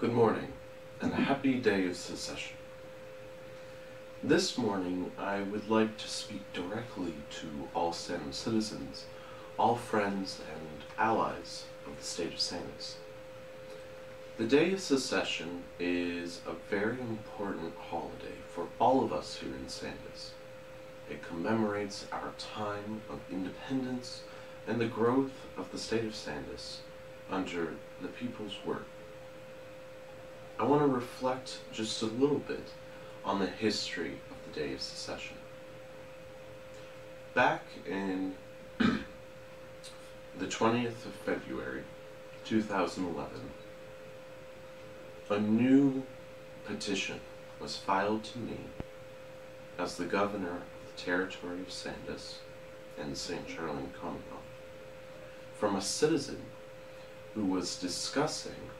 Good morning, and a happy day of secession. This morning, I would like to speak directly to all Sandum citizens, all friends and allies of the state of Sandus. The Day of Secession is a very important holiday for all of us here in Sandus. It commemorates our time of independence and the growth of the state of Sandus under the people's work. I want to reflect just a little bit on the history of the Day of Secession. Back in the 20th of February, 2011, a new petition was filed to me as the governor of the territory of Sandus and the St. Charles Commonwealth from a citizen who was discussing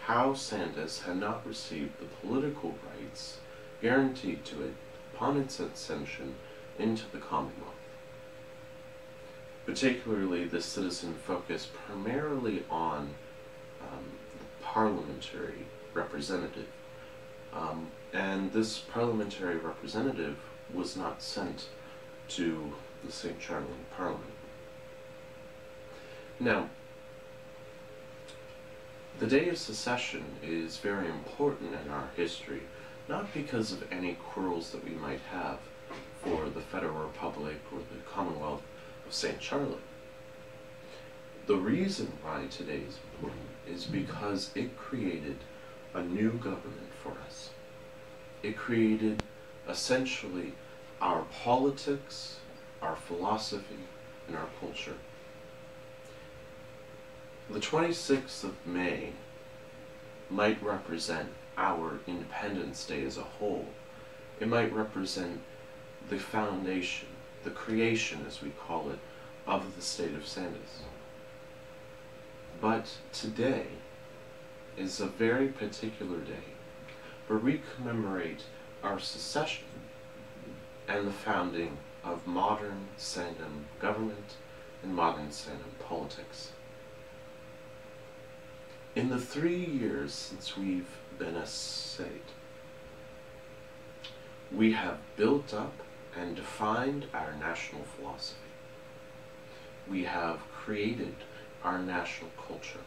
how Sandus had not received the political rights guaranteed to it upon its ascension into the Commonwealth. Particularly, this citizen focused primarily on the parliamentary representative. And this parliamentary representative was not sent to the St. Charles Parliament. Now, the Day of Secession is very important in our history, not because of any quarrels that we might have for the Federal Republic or the Commonwealth of St. Charles. The reason why today is important is because it created a new government for us. It created essentially our politics, our philosophy, and our culture. The 26th of May might represent our Independence Day as a whole. It might represent the foundation, the creation, as we call it, of the state of Sandus. But today is a very particular day where we commemorate our secession and the founding of modern Sandum government and modern Sandum politics. In the 3 years since we've been a state, we have built up and defined our national philosophy. We have created our national culture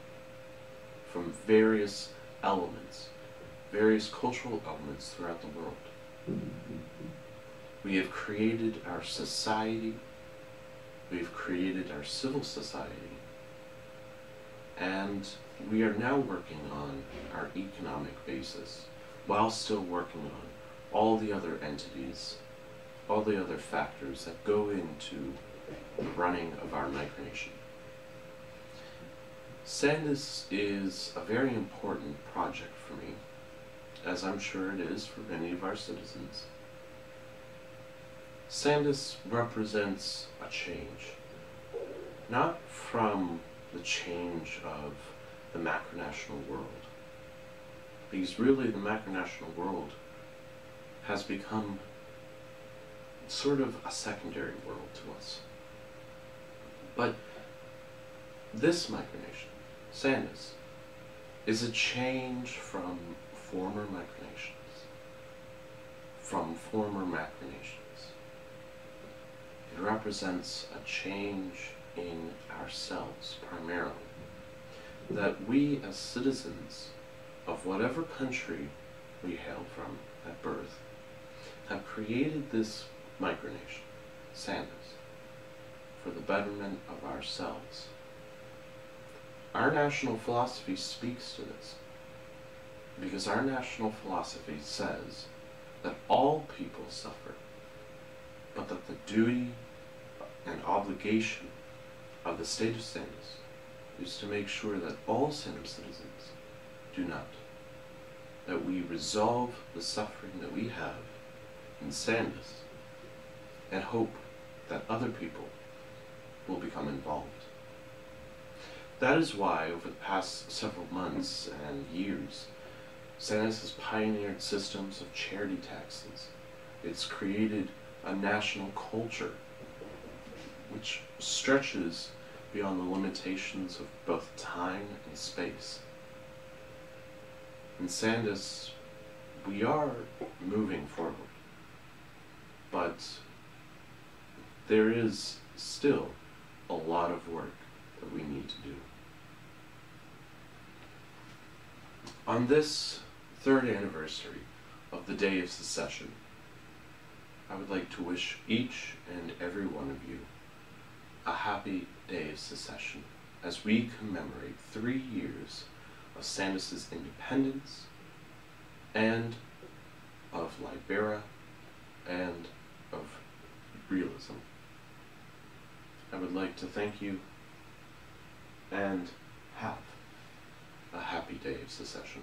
from various elements, various cultural elements throughout the world. We have created our society, we've created our civil society, and we are now working on our economic basis while still working on all the other entities, all the other factors that go into the running of our micronation. Sandus is a very important project for me, as I'm sure it is for many of our citizens. Sandus represents a change, not from the change of the macronational world, because really the macronational world has become sort of a secondary world to us. But this micronation, Sandus, is a change from former micronations, from former macronations. It represents a change in ourselves primarily, that we as citizens of whatever country we hail from at birth have created this micronation, Sandus, for the betterment of ourselves. Our national philosophy speaks to this, because our national philosophy says that all people suffer, but that the duty and obligation of the state of Sandus is to make sure that all Sandum citizens do not. That we resolve the suffering that we have in Sandus and hope that other people will become involved. That is why over the past several months and years, Sandus has pioneered systems of charity taxes. It's created a national culture which stretches beyond the limitations of both time and space. In Sandus, we are moving forward, but there is still a lot of work that we need to do. On this third anniversary of the Day of Secession, I would like to wish each and every one of you a happy Day of Secession as we commemorate 3 years of Sandus's independence and of Libera and of realism. I would like to thank you and have a happy Day of Secession.